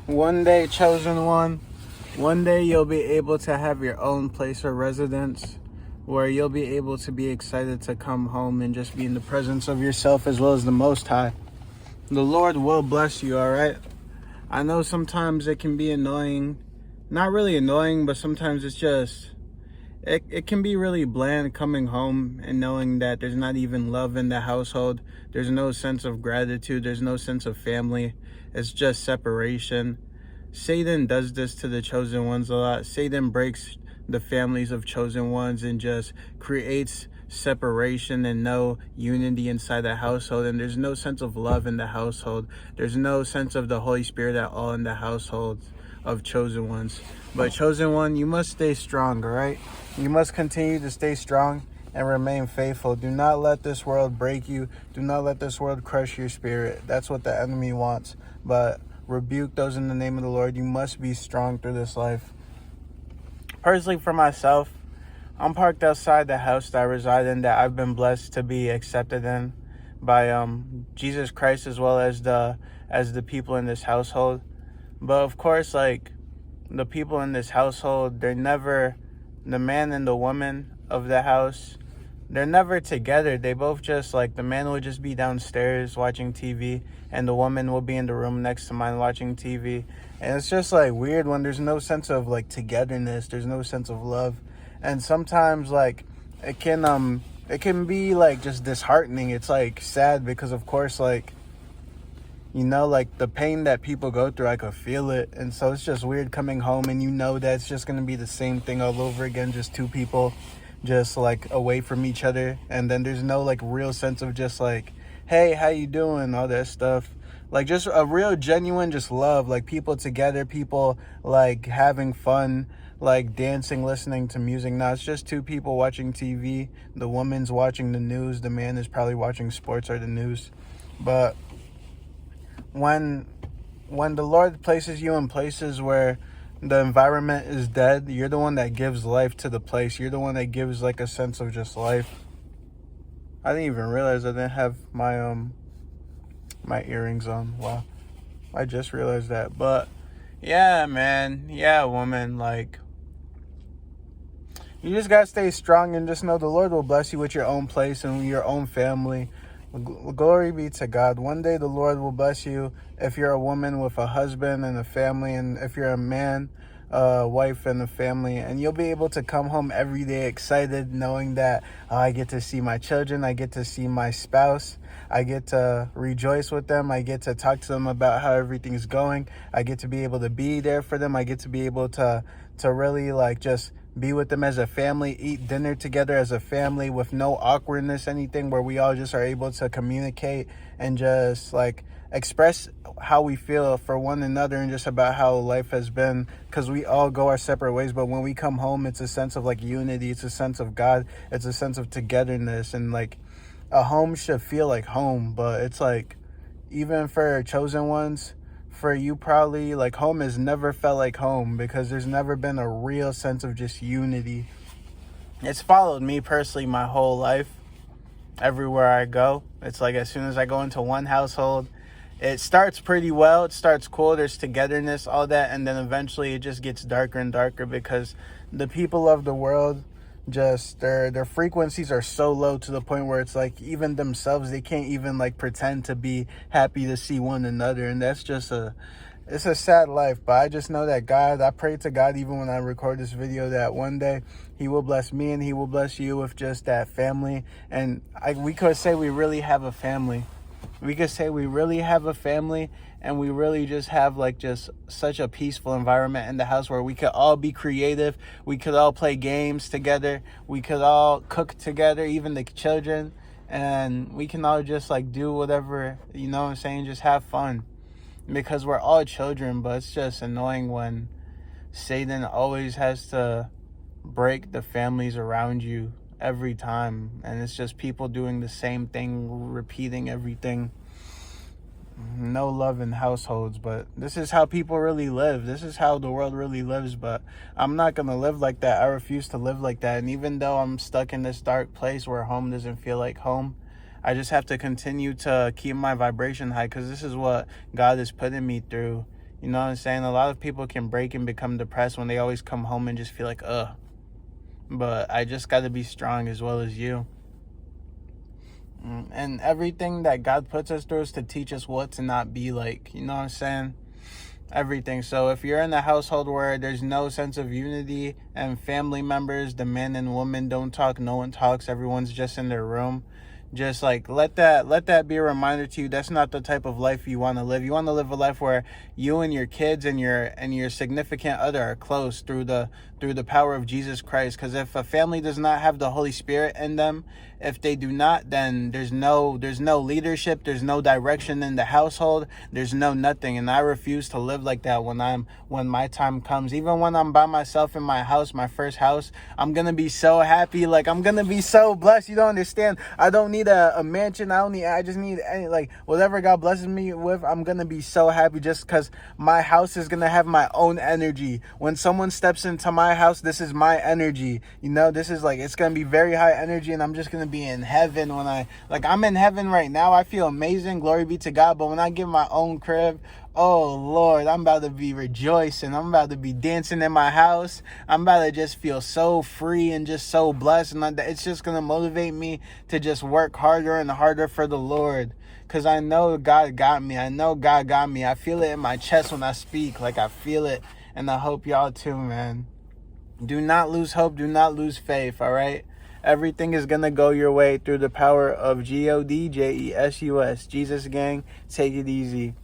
One day, chosen one, one day you'll be able to have your own place of residence where you'll be able to be excited to come home and just be in the presence of yourself as well as the Most High. The Lord will bless you, all right? I know sometimes it can be annoying. Not really annoying, but sometimes it's just... It can be really bland coming home and knowing that there's not even love in the household. There's no sense of gratitude. There's no sense of family. It's just separation. Satan does this to the chosen ones a lot. Satan breaks the families of chosen ones and just creates separation and no unity inside the household. And there's no sense of love in the household. There's no sense of the Holy Spirit at all in the households of chosen ones. But chosen one, you must stay strong, all right? You must continue to stay strong and remain faithful. Do not let this world break you. Do not let this world crush your spirit. That's what the enemy wants. But rebuke those in the name of the Lord. You must be strong through this life. Personally, for myself, I'm parked outside the house that I reside in, that I've been blessed to be accepted in by Jesus Christ, as well as the people in this household. But of course, like, the people in this household, they're never, the man and the woman of the house, they're never together. They both just, like, the man will just be downstairs watching TV and the woman will be in the room next to mine watching TV. And it's just, like, weird when there's no sense of, like, togetherness. There's no sense of love. And sometimes, like, it can be, like, just disheartening. It's, like, sad because, of course, like, you know, like, the pain that people go through, I could feel it. And so it's just weird coming home and you know that it's just going to be the same thing all over again. Just two people just, like, away from each other. And then there's no, like, real sense of just, like, hey, how you doing? All that stuff. Like, just a real genuine just love. Like, people together, people, like, having fun, like, dancing, listening to music. Now, it's just two people watching TV. The woman's watching the news. The man is probably watching sports or the news. But when the Lord places you in places where the environment is dead, you're the one that gives life to the place. You're the one that gives, like, a sense of just life. I didn't even realize I didn't have my my earrings on. Wow. I just realized that. But yeah, man. Yeah, woman. Like, you just gotta stay strong and just know the Lord will bless you with your own place and your own family. Glory be to God. One day the Lord will bless you if you're a woman with a husband and a family, and if you're a man, a wife and a family, and you'll be able to come home every day excited, knowing that I get to see my children, I get to see my spouse, I get to rejoice with them, I get to talk to them about how everything's going, I get to be able to be there for them, I get to be able to really, like, just be with them as a family, eat dinner together as a family with no awkwardness, anything, where we all just are able to communicate and just, like, express how we feel for one another and just about how life has been, because we all go our separate ways. But when we come home, it's a sense of, like, unity. It's a sense of God. It's a sense of togetherness. And, like, a home should feel like home. But it's like, even for chosen ones, for you probably, like, home has never felt like home because there's never been a real sense of just unity. It's followed me personally my whole life. Everywhere I go, it's like as soon as I go into one household, it starts pretty well. It starts cool. There's togetherness, all that. And then eventually it just gets darker and darker because the people of the world, just their frequencies are so low to the point where it's like even themselves, they can't even, like, pretend to be happy to see one another. And that's just it's a sad life. But I just know that God, I pray to God even when I record this video, that one day he will bless me and he will bless you with just that family. And we could say we really have a family. We could say we really have a family, and we really just have, like, just such a peaceful environment in the house where we could all be creative. We could all play games together. We could all cook together, even the children. And we can all just, like, do whatever, you know what I'm saying, just have fun. Because we're all children, but it's just annoying when Satan always has to break the families around you every time, and it's just people doing the same thing, repeating everything. No love in households. But this is how people really live. This is how the world really lives. But I'm not gonna live like that. I refuse to live like that. And even though I'm stuck in this dark place where home doesn't feel like home, I just have to continue to keep my vibration high, because this is what God is putting me through. You know what I'm saying? A lot of people can break and become depressed when they always come home and just feel like, ugh. But I just got to be strong as well as you. And everything that God puts us through is to teach us what to not be like. You know what I'm saying? Everything. So if you're in a household where there's no sense of unity and family members, the man and woman don't talk, no one talks, everyone's just in their room, just like let that be a reminder to you. That's not the type of life you want to live. You want to live a life where you and your kids and your significant other are close through the power of Jesus Christ. Because if a family does not have the Holy Spirit in them, if they do not, then there's no leadership, there's no direction in the household, there's no nothing. And I refuse to live like that when my time comes. Even when I'm by myself in my house, my first house, I'm gonna be so happy. Like, I'm gonna be so blessed. You don't understand. I don't need a mansion. I just need any, like, whatever God blesses me with. I'm gonna be so happy just because my house is gonna have my own energy. When someone steps into my house, this is my energy. You know, this is like, it's gonna be very high energy, and I'm just gonna be in heaven when I'm in heaven right now. I feel amazing, glory be to God. But when I get my own crib, oh Lord, I'm about to be rejoicing. I'm about to be dancing in my house. I'm about to just feel so free and just so blessed, and it's just gonna motivate me to just work harder and harder for the Lord, because I know God got me. I know God got me. I feel it in my chest when I speak. Like, I feel it, and I hope y'all too, man. Do not lose hope. Do not lose faith, all right? Everything is going to go your way through the power of GOD, JESUS. Jesus, gang, take it easy.